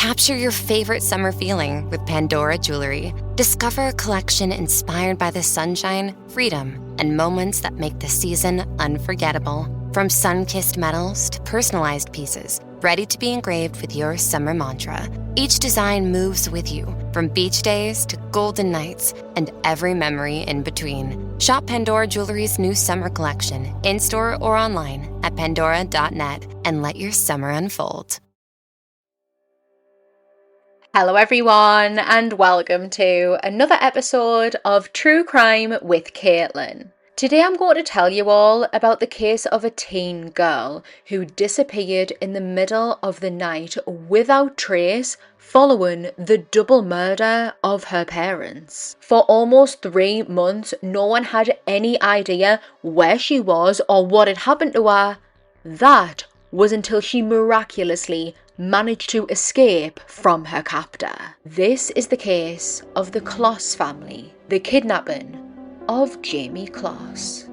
Capture your favorite summer feeling with Pandora Jewelry. Discover a collection inspired by the sunshine, freedom, and moments that make the season unforgettable. From sun-kissed metals to personalized pieces, ready to be engraved with your summer mantra. Each design moves with you, from beach days to golden nights and every memory in between. Shop Pandora Jewelry's new summer collection, in-store or online at pandora.net, and let your summer unfold. Hello everyone, and welcome to another episode of True Crime with Caitlyn. Today I'm going to tell you all about the case of a teen girl who disappeared in the middle of the night without trace following the double murder of her parents. For almost 3 months, no one had any idea where she was or what had happened to her. That was until she miraculously managed to escape from her captor. This is the case of the Kloss family, the kidnapping of Jamie Kloss.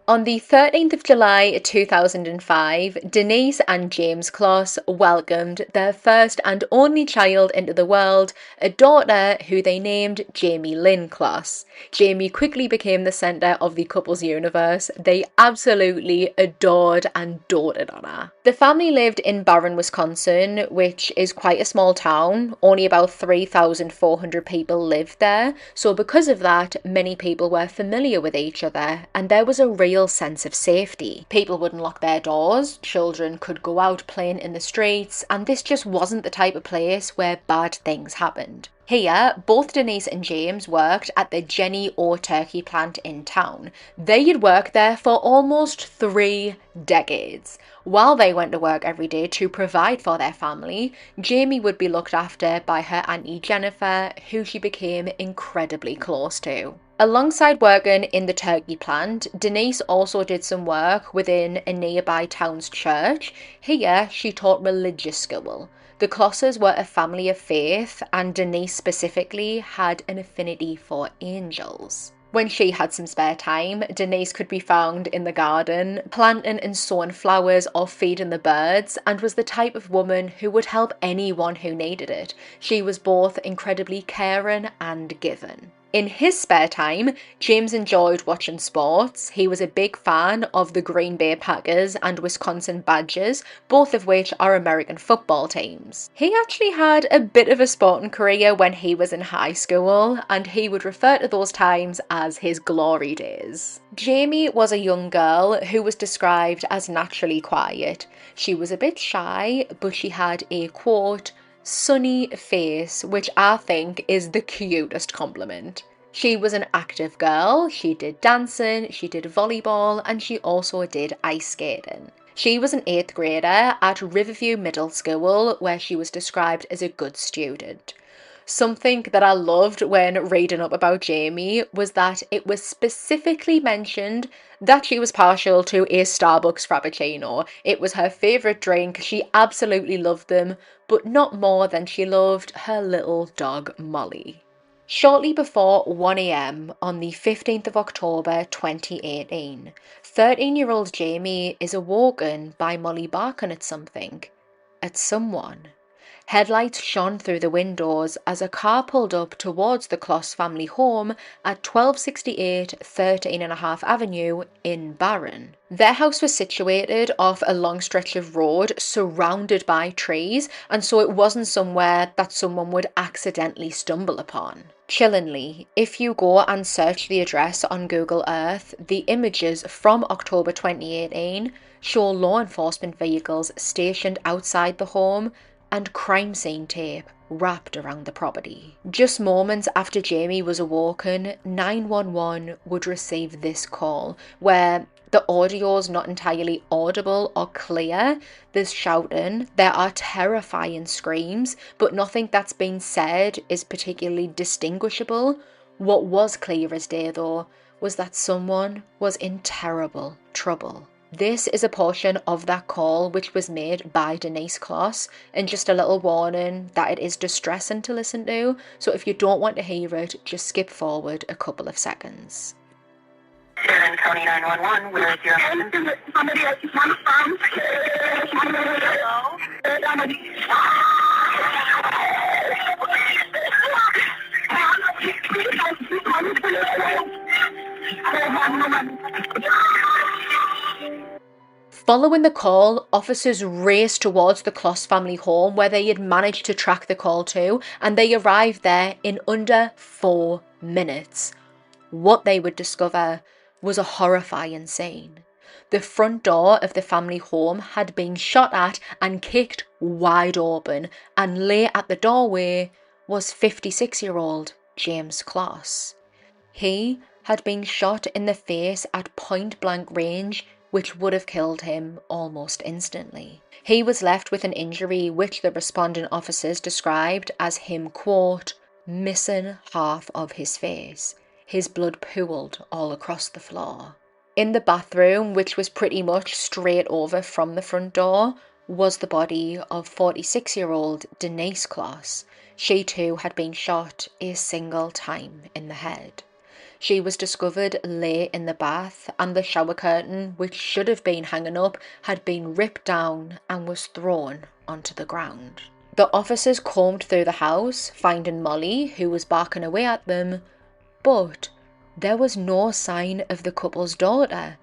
On the 13th of July 2005, Denise and James Kloss welcomed their first and only child into the world, a daughter who they named Jamie Lynn Kloss. Jamie quickly became the centre of the couple's universe. They absolutely adored and doted on her. The family lived in Barron, Wisconsin, which is quite a small town. Only about 3,400 people lived there, so because of that, many people were familiar with each other, and there was a real sense of safety. People wouldn't lock their doors, children could go out playing in the streets, and this just wasn't the type of place where bad things happened. Here, both Denise and James worked at the Jenny O turkey plant in town. They had worked there for almost 3 decades. While they went to work every day to provide for their family, Jamie would be looked after by her auntie Jennifer, who she became incredibly close to. Alongside working in the turkey plant, Denise also did some work within a nearby town's church. Here, she taught religious school. The Klosses were a family of faith, and Denise specifically had an affinity for angels. When she had some spare time, Denise could be found in the garden, planting and sowing flowers or feeding the birds, and was the type of woman who would help anyone who needed it. She was both incredibly caring and giving. In his spare time, James enjoyed watching sports. He was a big fan of the Green Bay Packers and Wisconsin Badgers, both of which are American football teams. He actually had a bit of a sporting career when he was in high school, and he would refer to those times as his glory days. Jamie was a young girl who was described as naturally quiet. She was a bit shy, but she had a, quote, sunny face, which I think is the cutest compliment. She was an active girl. She did dancing, she did volleyball, and she also did ice skating. She was an 8th grader at Riverview Middle School, where she was described as a good student. Something that I loved when reading up about Jamie was that it was specifically mentioned that she was partial to a Starbucks Frappuccino. It was her favourite drink, she absolutely loved them, but not more than she loved her little dog Molly. Shortly before 1 a.m. on the 15th of October 2018, 13-year-old Jamie is awoken by Molly barking at something, at someone. Headlights shone through the windows as a car pulled up towards the Kloss family home at 1268 13.5 Avenue in Barron. Their house was situated off a long stretch of road surrounded by trees, and so it wasn't somewhere that someone would accidentally stumble upon. Chillingly, if you go and search the address on Google Earth, the images from October 2018 show law enforcement vehicles stationed outside the home and crime scene tape wrapped around the property. Just moments after Jamie was awoken, 911 would receive this call where The audio's not entirely audible or clear. There's shouting, there are terrifying screams, but nothing that's been said is particularly distinguishable. What was clear as day though was that someone was in terrible trouble. This is a portion of that call which was made by Denise Kloss, and just a little warning that it is distressing to listen to, so if you don't want to hear it, just skip forward a couple of seconds. Sharon County 911, where is your husband? Somebody else is on the phone. Following the call, officers raced towards the Kloss family home where they had managed to track the call to, and they arrived there in under 4 minutes. What they would discover was a horrifying scene. The front door of the family home had been shot at and kicked wide open, and lay at the doorway was 56-year-old James Kloss. He had been shot in the face at point-blank range, which would have killed him almost instantly. He was left with an injury which the responding officers described as him, quote, missing half of his face. His blood pooled all across the floor. In the bathroom, which was pretty much straight over from the front door, was the body of 46-year-old Denise Kloss. She too had been shot a single time in the head. She was discovered lay in the bath, and the shower curtain, which should have been hanging up, had been ripped down and was thrown onto the ground. The officers combed through the house, finding Molly, who was barking away at them, but there was no sign of the couple's daughter.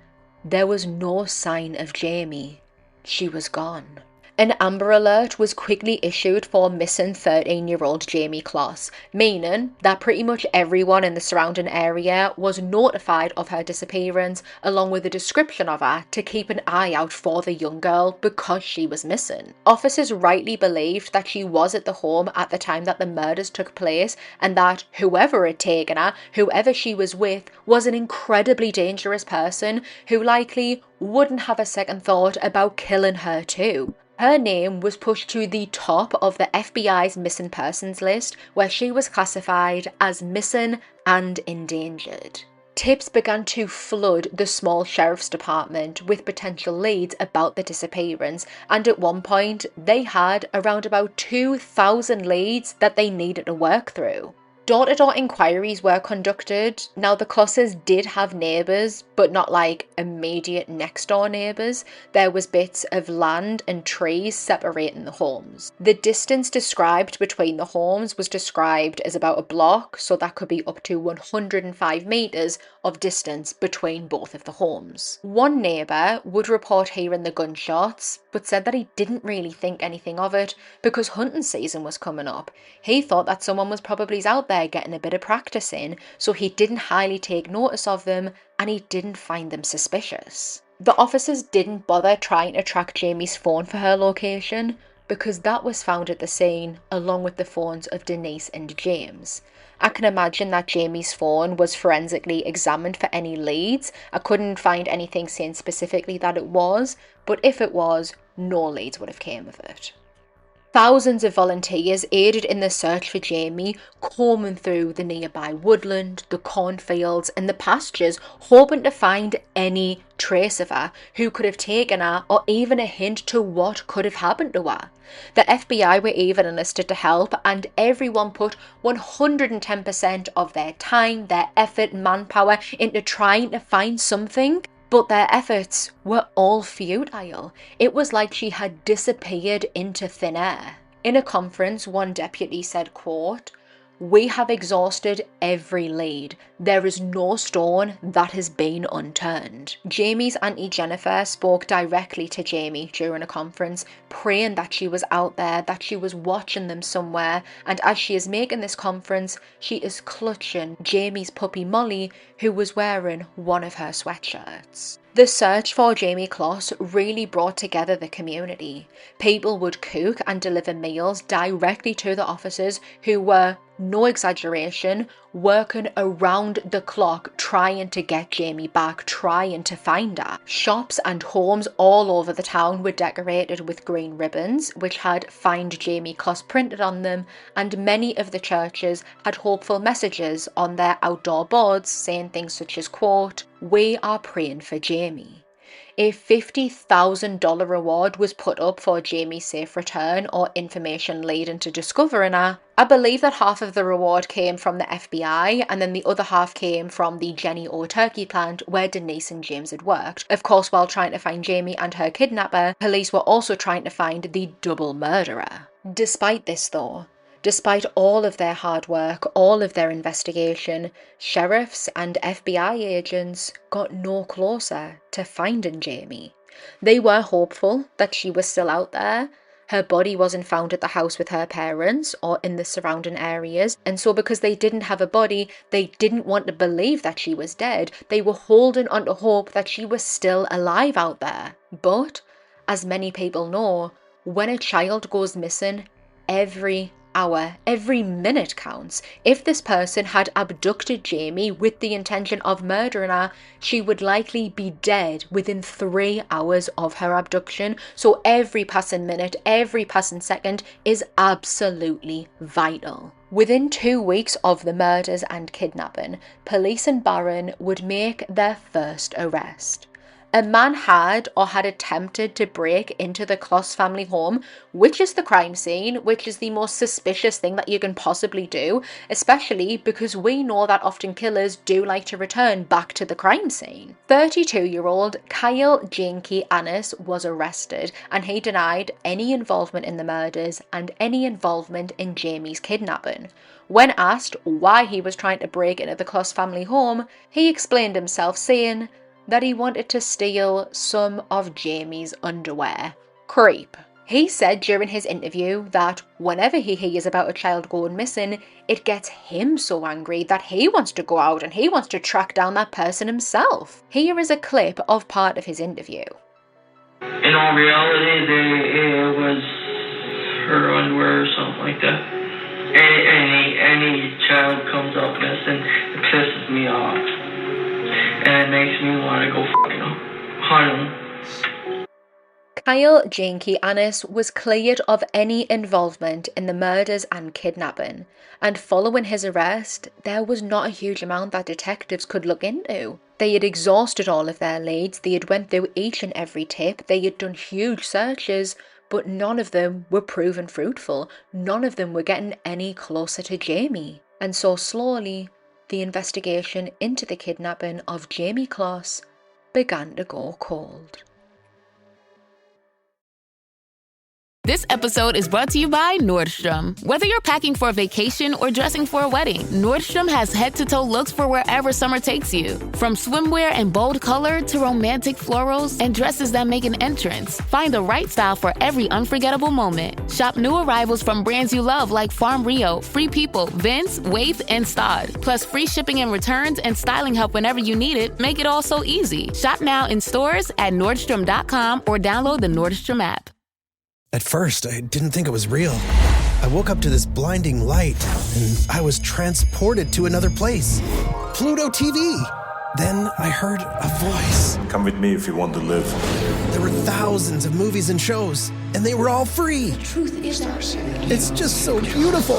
There was no sign of Jamie. She was gone. An Amber Alert was quickly issued for missing 13-year-old Jamie Kloss, meaning that pretty much everyone in the surrounding area was notified of her disappearance, along with a description of her to keep an eye out for the young girl because she was missing. Officers rightly believed that she was at the home at the time that the murders took place, and that whoever had taken her, whoever she was with, was an incredibly dangerous person who likely wouldn't have a second thought about killing her too. Her name was pushed to the top of the FBI's missing persons list, where she was classified as missing and endangered. Tips began to flood the small sheriff's department with potential leads about the disappearance, and at one point they had around about 2,000 leads that they needed to work through. Door-to-door inquiries were conducted. Now, the Klosses did have neighbours, but not like immediate next-door neighbours. There was bits of land and trees separating the homes. The distance described between the homes was described as about a block, so that could be up to 105 metres of distance between both of the homes. One neighbour would report hearing the gunshots, but said that he didn't really think anything of it because hunting season was coming up. He thought that someone was probably out there getting a bit of practice in, so he didn't highly take notice of them, and he didn't find them suspicious. The officers didn't bother trying to track Jamie's phone for her location because that was found at the scene along with the phones of Denise and James. I can imagine that Jamie's phone was forensically examined for any leads. I couldn't find anything saying specifically that it was, but if it was, no leads would have came of it. Thousands of volunteers aided in the search for Jamie, combing through the nearby woodland, the cornfields and the pastures, hoping to find any trace of her, who could have taken her, or even a hint to what could have happened to her. The FBI were even enlisted to help, and everyone put 110% of their time, their effort, manpower into trying to find something. But their efforts were all futile. It was like she had disappeared into thin air. In a conference, one deputy said, quote, "We have exhausted every lead. There is no stone that has been unturned." Jamie's Auntie Jennifer spoke directly to Jamie during a conference, praying that she was out there, that she was watching them somewhere, and as she is making this conference, she is clutching Jamie's puppy Molly, who was wearing one of her sweatshirts. The search for Jamie Closs really brought together the community. People would cook and deliver meals directly to the officers who were, no exaggeration, working around the clock trying to get Jamie back, trying to find her. Shops and homes all over the town were decorated with green ribbons, which had "Find Jamie Closs" printed on them, and many of the churches had hopeful messages on their outdoor boards saying things such as, quote, "We are praying for Jamie." A $50,000 reward was put up for Jamie's safe return or information leading to discovering her. I believe that half of the reward came from the FBI and then the other half came from the Jenny O turkey plant where Denise and James had worked. Of course, while trying to find Jamie and her kidnapper, police were also trying to find the double murderer. Despite this though, despite all of their hard work, all of their investigation, sheriffs and FBI agents got no closer to finding Jamie. They were hopeful that she was still out there. Her body wasn't found at the house with her parents or in the surrounding areas, and so because they didn't have a body, they didn't want to believe that she was dead. They were holding on to hope that she was still alive out there. But, as many people know, when a child goes missing, every hour, every minute counts. If this person had abducted Jamie with the intention of murdering her, she would likely be dead within 3 hours of her abduction. So every passing minute, every passing second is absolutely vital. Within 2 weeks of the murders and kidnapping, police in Barron would make their first arrest. A man had attempted to break into the Closs family home, which is the crime scene, which is the most suspicious thing that you can possibly do, especially because we know that often killers do like to return back to the crime scene. 32-year-old Kyle Janke Annis was arrested, and he denied any involvement in the murders and any involvement in Jamie's kidnapping. When asked why he was trying to break into the Closs family home, he explained himself, saying that he wanted to steal some of Jamie's underwear. Creep. He said during his interview that whenever he hears about a child going missing, it gets him so angry that he wants to go out and he wants to track down that person himself. Here is a clip of part of his interview. In all reality, it was her underwear or something like that. Any child comes up missing, it pisses me off. And it makes me want to go hunt him. Kyle Janke Annis was cleared of any involvement in the murders and kidnapping, and following his arrest, there was not a huge amount that detectives could look into. They had exhausted all of their leads, they had went through each and every tip, they had done huge searches, but none of them were proven fruitful. None of them were getting any closer to Jamie. And so slowly, the investigation into the kidnapping of Jamie Closs began to go cold. This episode is brought to you by Nordstrom. Whether you're packing for a vacation or dressing for a wedding, Nordstrom has head-to-toe looks for wherever summer takes you. From swimwear and bold color to romantic florals and dresses that make an entrance, find the right style for every unforgettable moment. Shop new arrivals from brands you love like Farm Rio, Free People, Vince, Waif, and Stod. Plus free shipping and returns and styling help whenever you need it make it all so easy. Shop now in stores at Nordstrom.com or download the Nordstrom app. At first, I didn't think it was real. I woke up to this blinding light, and I was transported to another place. Pluto TV! Then I heard a voice. Come with me if you want to live. There were thousands of movies and shows, and they were all free. The truth is our It's just so beautiful.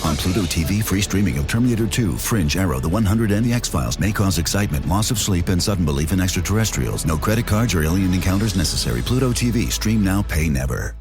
On Pluto TV, free streaming of Terminator 2, Fringe, Arrow, The 100, and The X-Files may cause excitement, loss of sleep, and sudden belief in extraterrestrials. No credit cards or alien encounters necessary. Pluto TV. Stream now, pay never.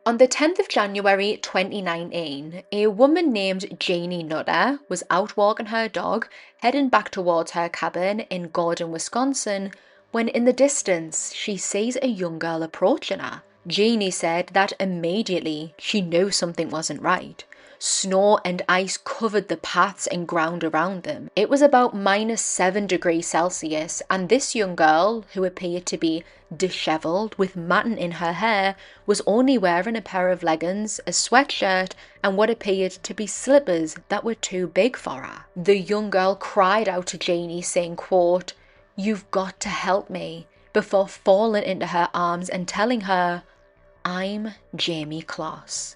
On the 10th of January 2019, a woman named Janie Nutter was out walking her dog, heading back towards her cabin in Gordon, Wisconsin, when in the distance she sees a young girl approaching her. Jeannie said that immediately she knew something wasn't right. Snow and ice covered the paths and ground around them. It was about -7 degrees Celsius, and this young girl, who appeared to be dishevelled with matting in her hair, was only wearing a pair of leggings, a sweatshirt, and what appeared to be slippers that were too big for her. The young girl cried out to Janie, saying, quote, "You've got to help me," before falling into her arms and telling her, "I'm Jamie Kloss."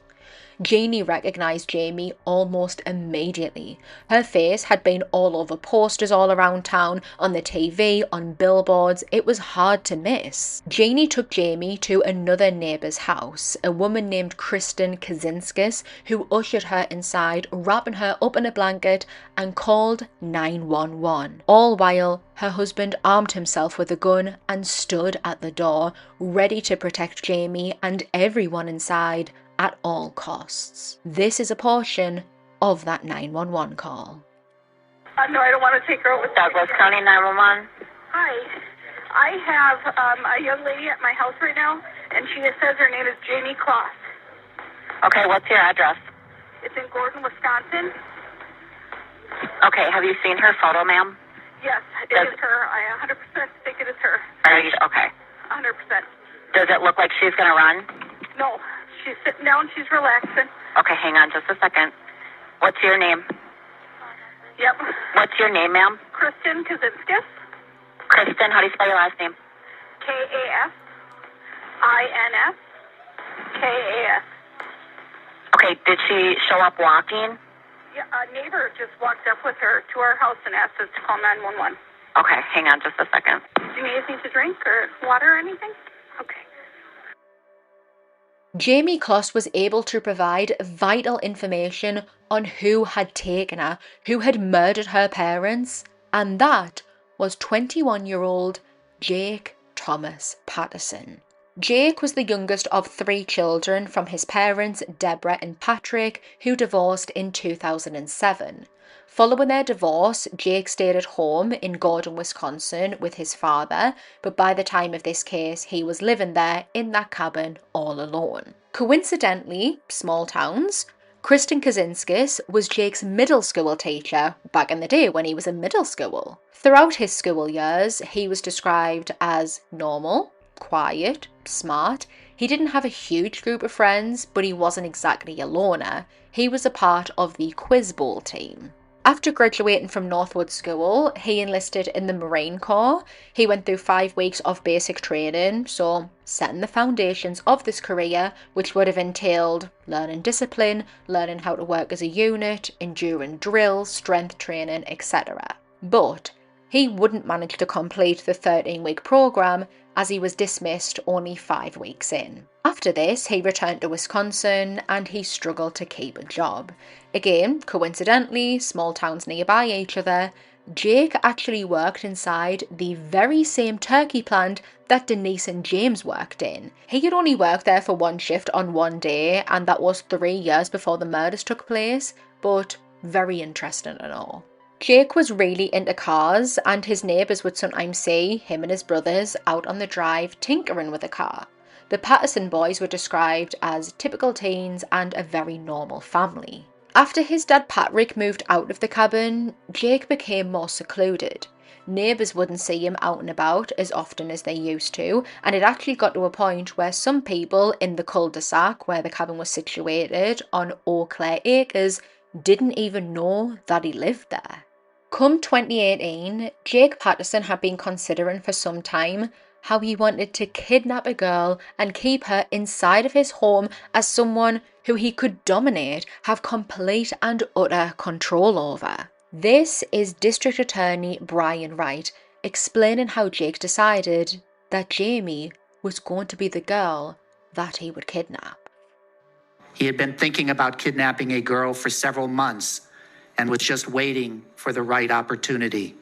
Janie recognised Jamie almost immediately. Her face had been all over posters all around town, on the TV, on billboards. It was hard to miss. Janie took Jamie to another neighbour's house, a woman named Kristen Kazinskis, who ushered her inside, wrapping her up in a blanket, and called 911. All while, her husband armed himself with a gun and stood at the door, ready to protect Jamie and everyone inside at all costs. This is a portion of that 911 call. No, I don't want to take her over. Douglas County 911. Hi. I have a young lady at my house right now, and she says her name is Jamie Kloss. Okay, what's your address? It's in Gordon, Wisconsin. Okay, have you seen her photo, ma'am? Yes, it is her. I 100% think it is her. Are you okay? 100%. Does it look like she's going to run? No. She's sitting down, she's relaxing. Okay, hang on just a second. What's your name? Yep. What's your name, ma'am? Kristen Kazinskis. Kristen, how do you spell your last name? K-A-S-I-N-S-K-A-S. Okay, did she show up walking? Yeah, a neighbor just walked up with her to our house and asked us to call 911. Okay, hang on just a second. Do you need anything to drink or water or anything? Okay. Jamie Kloss was able to provide vital information on who had taken her, who had murdered her parents, and that was 21-year-old Jake Thomas Patterson. Jake was the youngest of 3 children from his parents, Deborah and Patrick, who divorced in 2007. Following their divorce, Jake stayed at home in Gordon, Wisconsin with his father, but by the time of this case, he was living there in that cabin all alone. Coincidentally, small towns, Kristen Kazinskis was Jake's middle school teacher back in the day when he was in middle school. Throughout his school years, he was described as normal, quiet, smart. He didn't have a huge group of friends, but he wasn't exactly a loner. He was a part of the Quiz Bowl team. After graduating from Northwood School, he enlisted in the Marine Corps. He went through 5 weeks of basic training, so setting the foundations of this career, which would have entailed learning discipline, learning how to work as a unit, enduring drills, strength training, etc. But he wouldn't manage to complete the 13-week program as he was dismissed only 5 weeks in. After this, he returned to Wisconsin and he struggled to keep a job. Again, coincidentally, small towns nearby each other, Jake actually worked inside the very same turkey plant that Denise and James worked in. He had only worked there for 1 shift on 1 day, and that was 3 years before the murders took place, but very interesting and all. Jake was really into cars, and his neighbours would sometimes see him and his brothers out on the drive tinkering with a car. The Patterson boys were described as typical teens and a very normal family. After his dad Patrick moved out of the cabin, Jake became more secluded. Neighbours wouldn't see him out and about as often as they used to, and it actually got to a point where some people in the cul-de-sac where the cabin was situated on Eau Claire Acres didn't even know that he lived there. Come 2018, Jake Patterson had been considering for some time how he wanted to kidnap a girl and keep her inside of his home as someone who he could dominate, have complete and utter control over. This is District Attorney Brian Wright explaining how Jake decided that Jamie was going to be the girl that he would kidnap. He had been thinking about kidnapping a girl for several months and was just waiting for the right opportunity.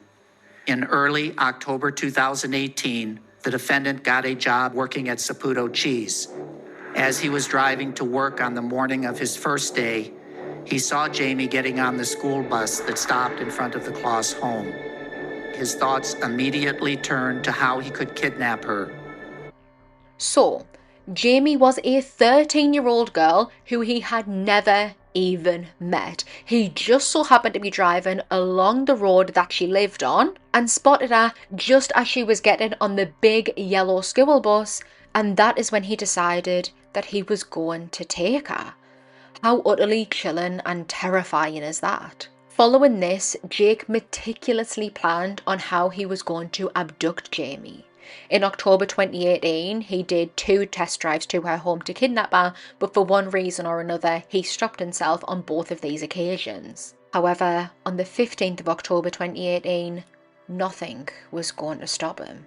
In early October 2018, the defendant got a job working at Saputo Cheese. As he was driving to work on the morning of his first day, he saw Jamie getting on the school bus that stopped in front of the Kloss home. His thoughts immediately turned to how he could kidnap her. So, Jamie was a 13-year-old girl who he had never even met. He just so happened to be driving along the road that she lived on and spotted her just as she was getting on the big yellow school bus, and that is when he decided that he was going to take her. How utterly chilling and terrifying is that? Following this, Jake meticulously planned on how he was going to abduct Jamie. In October 2018, he did 2 test drives to her home to kidnap her, but for one reason or another, he stopped himself on both of these occasions. However, on the 15th of October 2018, nothing was going to stop him.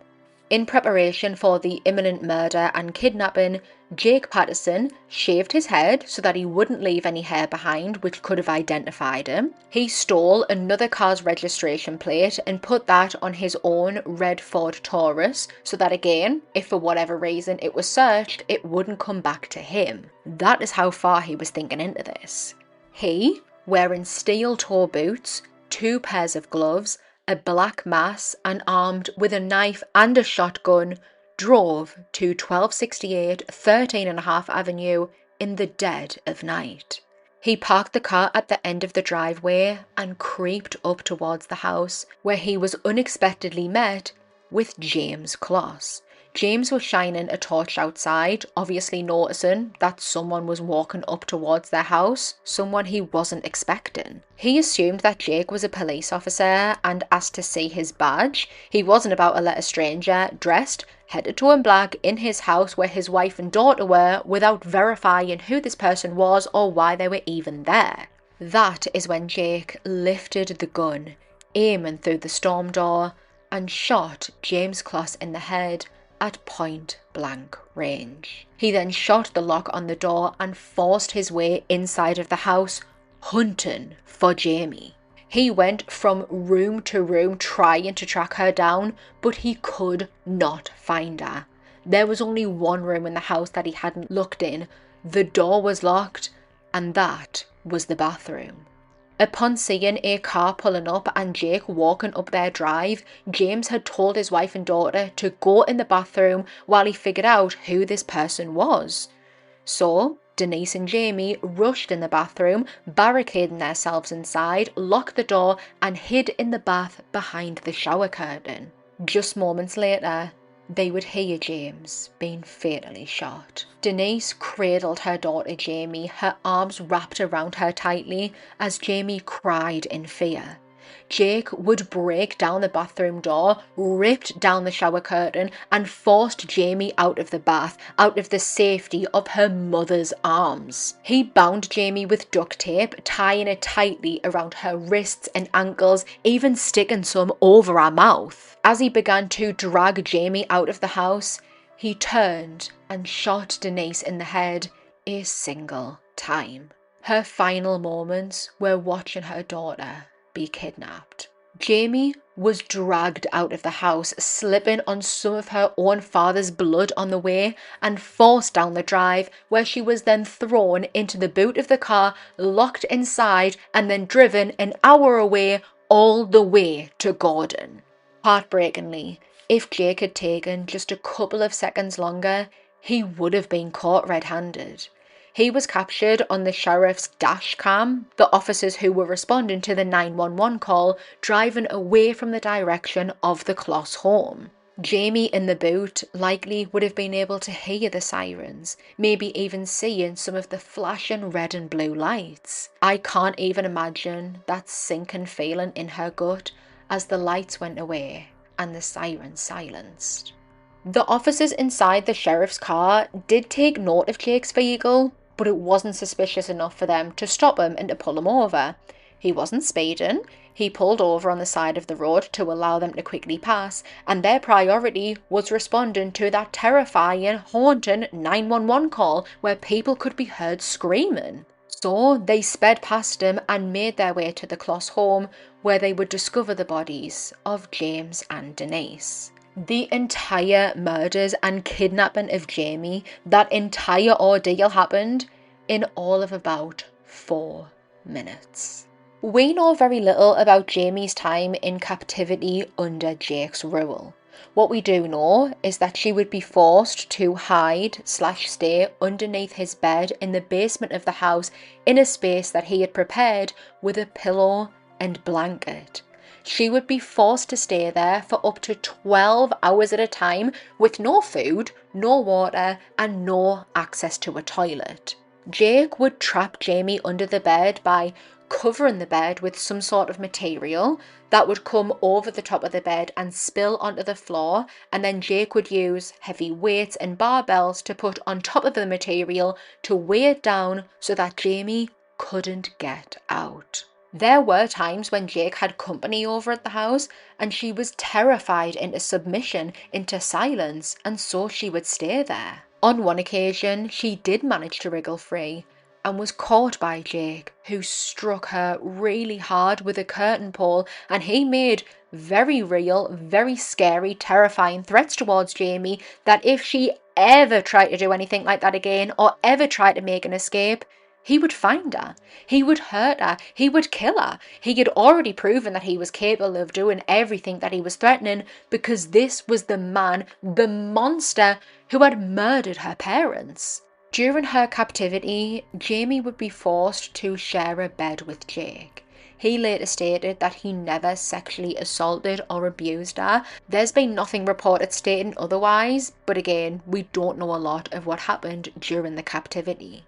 In preparation for the imminent murder and kidnapping, Jake Patterson shaved his head so that he wouldn't leave any hair behind which could have identified him. He stole another car's registration plate and put that on his own red Ford Taurus so that again, if for whatever reason it was searched, it wouldn't come back to him. That is how far he was thinking into this. He, wearing steel toe boots, 2 pairs of gloves, a black mask, and armed with a knife and a shotgun, drove to 1268 13.5 Avenue in the dead of night. He parked the car at the end of the driveway and creeped up towards the house, where he was unexpectedly met with James Kloss. James was shining a torch outside, obviously noticing that someone was walking up towards their house, someone he wasn't expecting. He assumed that Jake was a police officer and asked to see his badge. He wasn't about to let a stranger, dressed, head to toe in black, in his house where his wife and daughter were without verifying who this person was or why they were even there. That is when Jake lifted the gun, aiming through the storm door, and shot James Kloss in the head at point blank range. He then shot the lock on the door and forced his way inside of the house, hunting for Jamie. He went from room to room trying to track her down, but he could not find her. There was only one room in the house that he hadn't looked in. The door was locked, and that was the bathroom. Upon seeing a car pulling up and Jake walking up their drive, James had told his wife and daughter to go in the bathroom while he figured out who this person was. So, Denise and Jamie rushed in the bathroom, barricading themselves inside, locked the door, and hid in the bath behind the shower curtain. Just moments later, they would hear James being fatally shot. Denise cradled her daughter Jamie, her arms wrapped around her tightly as Jamie cried in fear. Jake would break down the bathroom door, ripped down the shower curtain, and forced Jamie out of the bath, out of the safety of her mother's arms. He bound Jamie with duct tape, tying it tightly around her wrists and ankles, even sticking some over her mouth. As he began to drag Jamie out of the house, he turned and shot Denise in the head a single time. Her final moments were watching her daughter be kidnapped. Jamie was dragged out of the house, slipping on some of her own father's blood on the way, and forced down the drive, where she was then thrown into the boot of the car, locked inside, and then driven an hour away, all the way to Gordon. Heartbreakingly, if Jake had taken just a couple of seconds longer, he would have been caught red-handed. He was captured on the sheriff's dash cam, the officers who were responding to the 911 call driving away from the direction of the Kloss home. Jamie in the boot likely would have been able to hear the sirens, maybe even seeing some of the flashing red and blue lights. I can't even imagine that sinking feeling in her gut as the lights went away and the sirens silenced. The officers inside the sheriff's car did take note of Jake's vehicle, but it wasn't suspicious enough for them to stop him and to pull him over. He wasn't speeding, he pulled over on the side of the road to allow them to quickly pass, and their priority was responding to that terrifying, haunting 911 call where people could be heard screaming. So they sped past him and made their way to the Kloss home, where they would discover the bodies of James and Denise. The entire murders and kidnapping of Jamie, that entire ordeal happened in all of about 4 minutes. We know very little about Jamie's time in captivity under Jake's rule. What we do know is that she would be forced to hide/stay underneath his bed in the basement of the house in a space that he had prepared with a pillow and blanket. She would be forced to stay there for up to 12 hours at a time with no food, no water, and no access to a toilet. Jake would trap Jamie under the bed by covering the bed with some sort of material that would come over the top of the bed and spill onto the floor, and then Jake would use heavy weights and barbells to put on top of the material to weigh it down so that Jamie couldn't get out. There were times when Jake had company over at the house and she was terrified into submission, into silence, and so she would stay there. On one occasion, she did manage to wriggle free and was caught by Jake, who struck her really hard with a curtain pole, and he made very real, very scary, terrifying threats towards Jamie that if she ever tried to do anything like that again or ever tried to make an escape, he would find her, he would hurt her, he would kill her. He had already proven that he was capable of doing everything that he was threatening because this was the man, the monster, who had murdered her parents. During her captivity, Jamie would be forced to share a bed with Jake. He later stated that he never sexually assaulted or abused her. There's been nothing reported stating otherwise, but again, we don't know a lot of what happened during the captivity.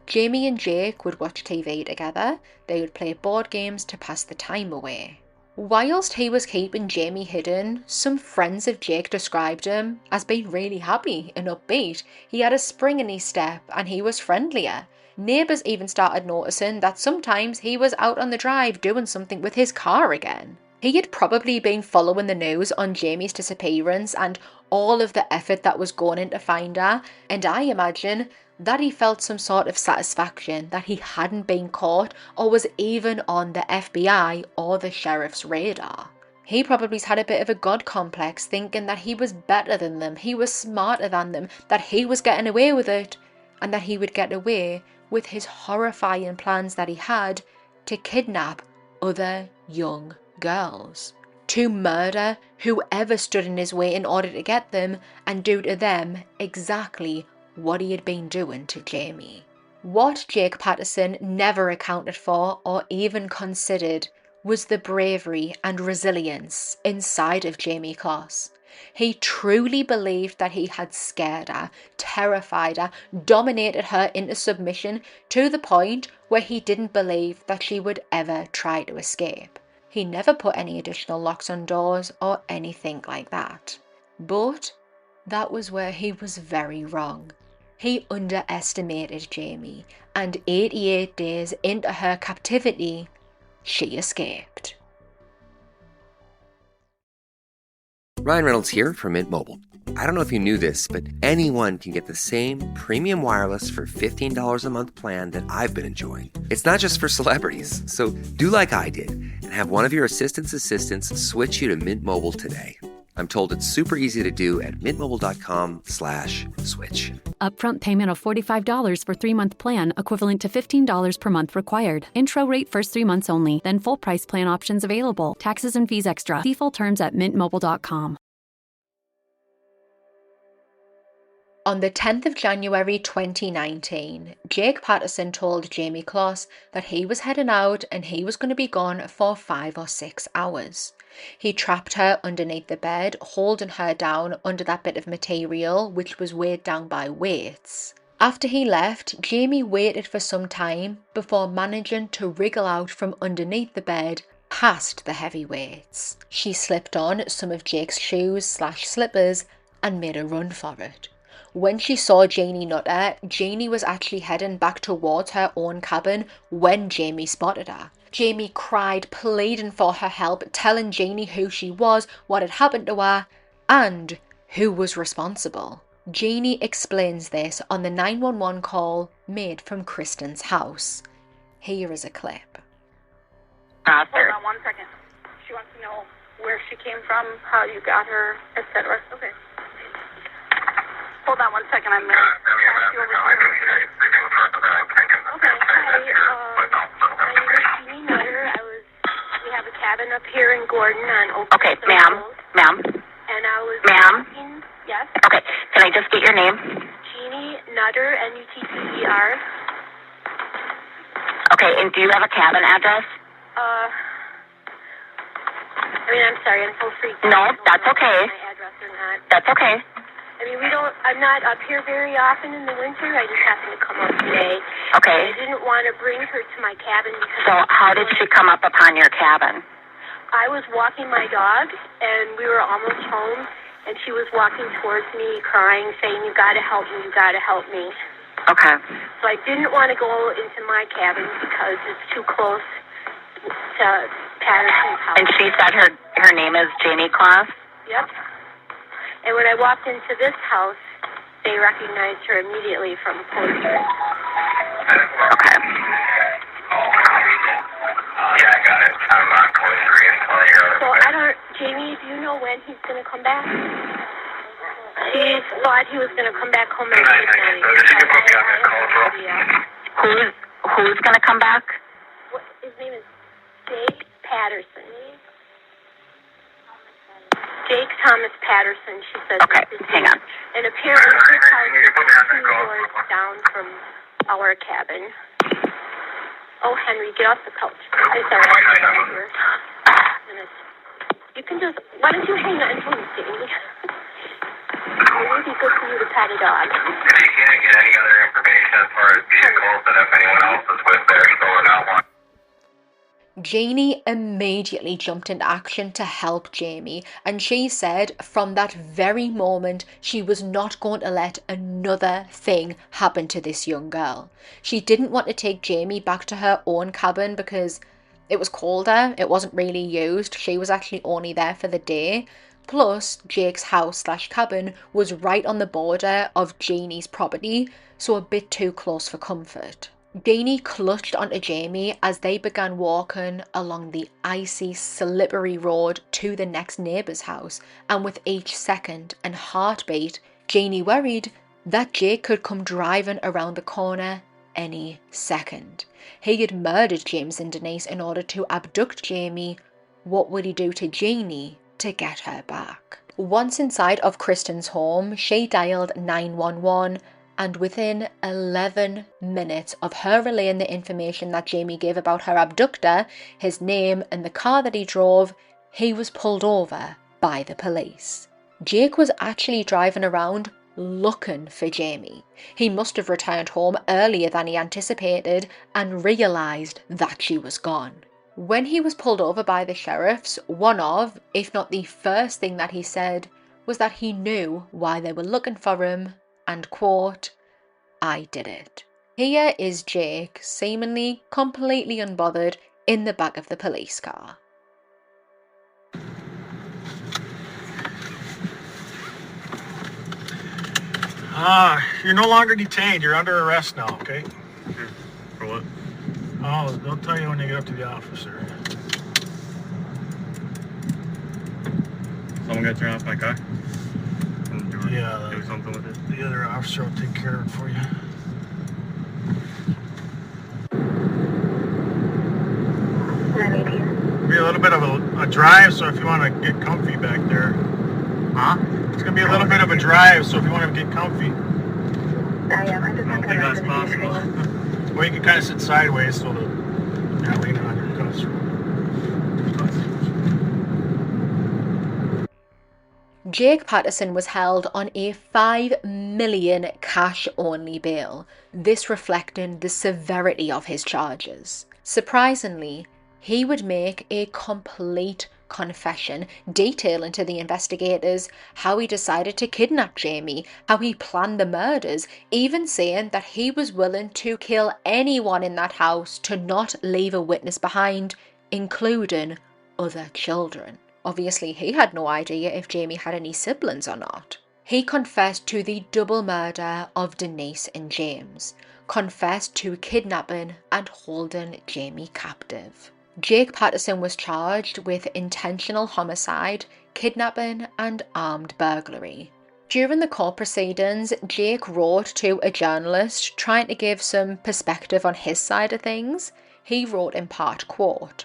Jamie and Jake would watch TV together. They would play board games to pass the time away. Whilst he was keeping Jamie hidden, some friends of Jake described him as being really happy and upbeat. He had a spring in his step and he was friendlier. Neighbours even started noticing that sometimes he was out on the drive doing something with his car again. He had probably been following the news on Jamie's disappearance and all of the effort that was going in to find her, and I imagine that he felt some sort of satisfaction that he hadn't been caught or was even on the FBI or the sheriff's radar. He probably had a bit of a god complex, thinking that he was better than them, he was smarter than them, that he was getting away with it, and that he would get away with his horrifying plans that he had to kidnap other young girls, to murder whoever stood in his way in order to get them, and do to them exactly what he had been doing to Jamie. What Jake Patterson never accounted for or even considered was the bravery and resilience inside of Jamie Kloss. He truly believed that he had scared her, terrified her, dominated her into submission to the point where he didn't believe that she would ever try to escape. He never put any additional locks on doors or anything like that. But that was where he was very wrong. He underestimated Jamie, and 88 days into her captivity, she escaped. Ryan Reynolds here from Mint Mobile. I don't know if you knew this, but anyone can get the same premium wireless for $15 a month plan that I've been enjoying. It's not just for celebrities. So do like I did and have one of your assistants switch you to Mint Mobile today. I'm told it's super easy to do at mintmobile.com/switch. Upfront payment of $45 for 3-month plan, equivalent to $15 per month required. Intro rate first 3 months only, then full price plan options available. Taxes and fees extra. See full terms at mintmobile.com. On the 10th of January 2019, Jake Patterson told Jamie Kloss that he was heading out and he was going to be gone for 5 or 6 hours. He trapped her underneath the bed, holding her down under that bit of material which was weighed down by weights. After he left, Jamie waited for some time before managing to wriggle out from underneath the bed past the heavy weights. She slipped on some of Jake's shoes/slippers and made a run for it. When she saw Janie Nutter, Janie was actually heading back towards her own cabin when Jamie spotted her. Jamie cried, pleading for her help, telling Janie who she was, what had happened to her, and who was responsible. Janie explains this on the 911 call made from Kristen's house. Here is a clip. Hold on 1 second. She wants to know where she came from, how you got her, etc. Okay. Hold on 1 second. I'm going to pass you over to her. Okay. Hi. My name is Jeannie Nutter. We have a cabin up here in Gordon on Oak. Okay, ma'am. And I Ma'am? Yes. Okay, can I just get your name? Jeannie Nutter, Nutter. Okay, and do you have a cabin address? I'm sorry, I'm so freaked out. No, that's okay. My address or not. That's okay. I'm not up here very often in the winter. I just happened to come up today. Okay. I didn't want to bring her to my cabin because... So how did she come up upon your cabin? I was walking my dog, and we were almost home, and she was walking towards me, crying, saying, "You gotta help me, you gotta help me." Okay. So I didn't want to go into my cabin because it's too close to Patterson's house. And she said her name is Jamie Kloss? Yep. And when I walked into this house, they recognized her immediately from posters. Okay. Yeah, I got it. I'm on code 3 and 20. So Jamie, do you know when he's going to come back? She thought he was going to come back home at midnight. Who's going to come back? His name is Jake Patterson. Jake Thomas Patterson, she said. Okay, hang on. And apparently his house is 2 doors down from our cabin. Oh, Henry, get off the couch. I'm sorry, I'm here. You can just, why don't you hang on to him, Jamie? It would be good for you to pet a dog. If you can't get any other information as far as vehicles and if anyone else is with there, so we're not one. Jeannie immediately jumped into action to help Jamie, and she said from that very moment she was not going to let another thing happen to this young girl. She didn't want to take Jamie back to her own cabin because it was colder, it wasn't really used, she was actually only there for the day. Plus, Jake's house/cabin was right on the border of Jeannie's property, so a bit too close for comfort. Jeannie clutched onto Jamie as they began walking along the icy, slippery road to the next neighbour's house, and with each second and heartbeat, Jeannie worried that Jake could come driving around the corner any second. He had murdered James and Denise in order to abduct Jamie. What would he do to Jeannie to get her back? Once inside of Kristen's home, she dialed 911, and within 11 minutes of her relaying the information that Jamie gave about her abductor, his name and the car that he drove, he was pulled over by the police. Jake was actually driving around looking for Jamie. He must have returned home earlier than he anticipated and realised that she was gone. When he was pulled over by the sheriffs, one of, if not the first thing that he said, was that he knew why they were looking for him, and quote, "I did it." Here is Jake, seemingly completely unbothered, in the back of the police car. You're no longer detained. You're under arrest now, okay? For what? Oh, they'll tell you when you get up to the officer. Someone got turned off my car? Yeah, do something with it. The other officer will take care of it for you. Be a little bit of a drive, so if you want to get comfy back there. Huh? It's going to be a little bit of a drive, so if you want to get comfy. I don't think that's possible. Well, you can kind of sit sideways so that you're not leaning on your cuffs. Jake Patterson was held on a $5 million cash-only bail, this reflecting the severity of his charges. Surprisingly, he would make a complete confession, detailing to the investigators how he decided to kidnap Jamie, how he planned the murders, even saying that he was willing to kill anyone in that house to not leave a witness behind, including other children. Obviously, he had no idea if Jamie had any siblings or not. He confessed to the double murder of Denise and James, confessed to kidnapping and holding Jamie captive. Jake Patterson was charged with intentional homicide, kidnapping, and armed burglary. During the court proceedings, Jake wrote to a journalist trying to give some perspective on his side of things. He wrote in part, quote,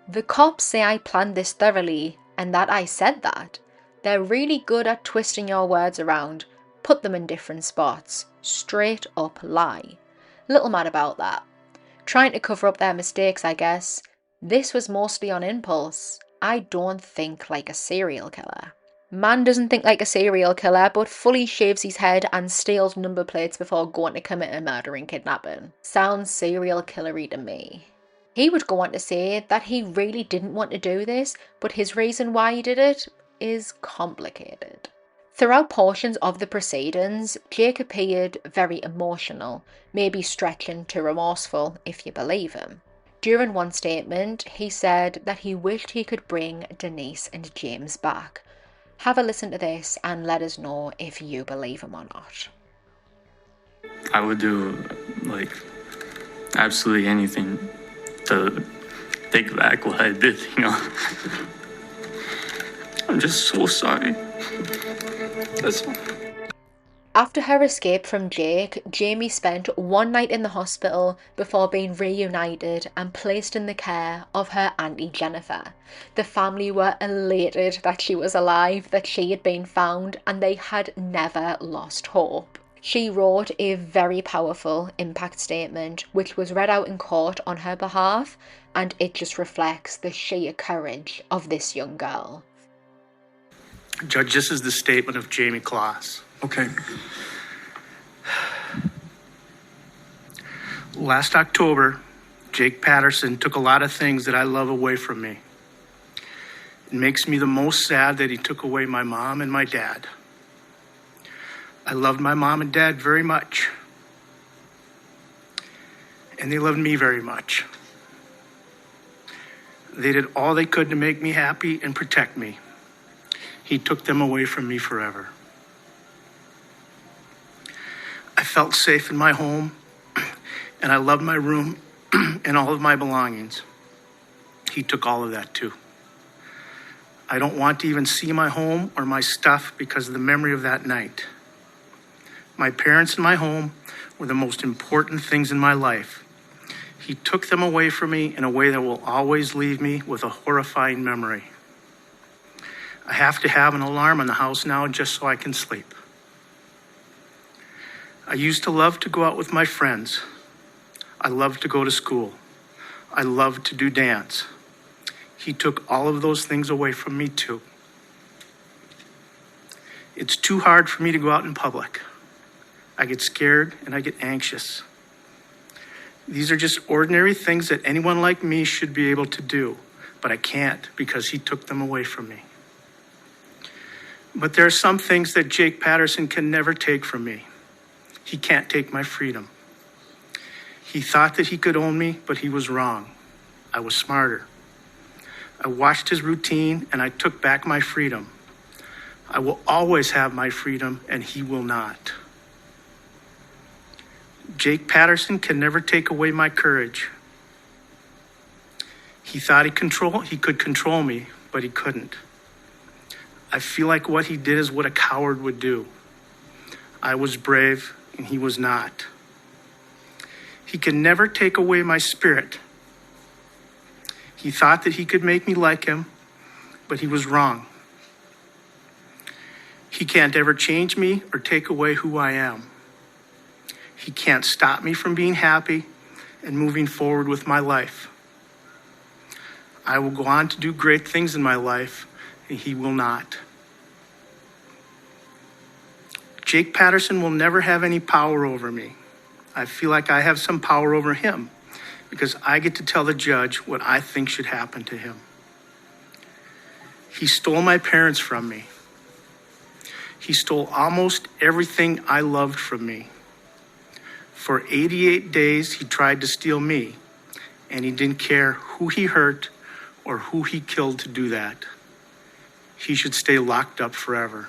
"The cops say I planned this thoroughly and that I said that. They're really good at twisting your words around, put them in different spots, straight up lie. Little mad about that. Trying to cover up their mistakes, I guess. This was mostly on impulse. I don't think like a serial killer. Man doesn't think like a serial killer, but fully shaves his head and steals number plates before going to commit a murder and kidnapping. Sounds serial killery to me. He would go on to say that he really didn't want to do this, but his reason why he did it is complicated. Throughout portions of the proceedings, Jake appeared very emotional, maybe stretching to remorseful if you believe him. During one statement, he said that he wished he could bring Denise and James back. Have a listen to this and let us know if you believe him or not. I would do, absolutely anything to take back what I did, I'm just so sorry. That's all. After her escape from Jake, Jamie spent one night in the hospital before being reunited and placed in the care of her auntie Jennifer. The family were elated that she was alive, that she had been found, and they had never lost hope. She wrote a very powerful impact statement, which was read out in court on her behalf, and it just reflects the sheer courage of this young girl. Judge, this is the statement of Jamie Kloss. Okay. Last October, Jake Patterson took a lot of things that I love away from me. It makes me the most sad that he took away my mom and my dad. I loved my mom and dad very much. And they loved me very much. They did all they could to make me happy and protect me. He took them away from me forever. I felt safe in my home, and I loved my room and all of my belongings. He took all of that too. I don't want to even see my home or my stuff because of the memory of that night. My parents and my home were the most important things in my life. He took them away from me in a way that will always leave me with a horrifying memory. I have to have an alarm on the house now just so I can sleep. I used to love to go out with my friends. I loved to go to school. I loved to do dance. He took all of those things away from me too. It's too hard for me to go out in public. I get scared and I get anxious. These are just ordinary things that anyone like me should be able to do, but I can't because he took them away from me. But there are some things that Jake Patterson can never take from me. He can't take my freedom. He thought that he could own me, but he was wrong. I was smarter. I watched his routine and I took back my freedom. I will always have my freedom and he will not. Jake Patterson can never take away my courage. He thought he could control me, but he couldn't. I feel like what he did is what a coward would do. I was brave and he was not. He can never take away my spirit. He thought that he could make me like him, but he was wrong. He can't ever change me or take away who I am. He can't stop me from being happy and moving forward with my life. I will go on to do great things in my life, and he will not. Jake Patterson will never have any power over me. I feel like I have some power over him because I get to tell the judge what I think should happen to him. He stole my parents from me. He stole almost everything I loved from me. For 88 days, he tried to steal me, and he didn't care who he hurt or who he killed to do that. He should stay locked up forever.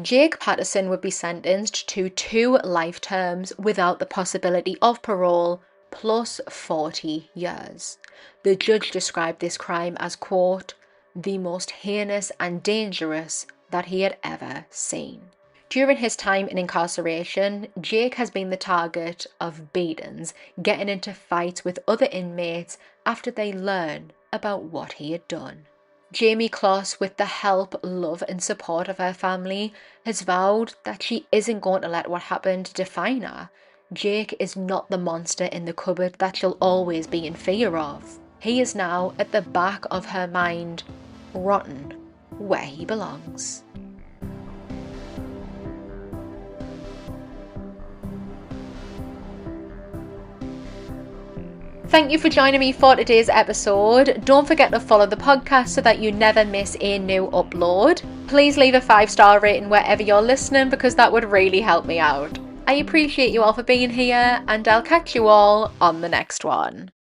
Jake Patterson would be sentenced to 2 life terms without the possibility of parole, plus 40 years. The judge described this crime as, quote, the most heinous and dangerous that he had ever seen. During his time in incarceration, Jake has been the target of beatings, getting into fights with other inmates after they learn about what he had done. Jamie Kloss, with the help, love and support of her family, has vowed that she isn't going to let what happened define her. Jake is not the monster in the cupboard that she'll always be in fear of. He is now at the back of her mind, rotten where he belongs. Thank you for joining me for today's episode. Don't forget to follow the podcast so that you never miss a new upload. Please leave a 5-star rating wherever you're listening because that would really help me out. I appreciate you all for being here, and I'll catch you all on the next one.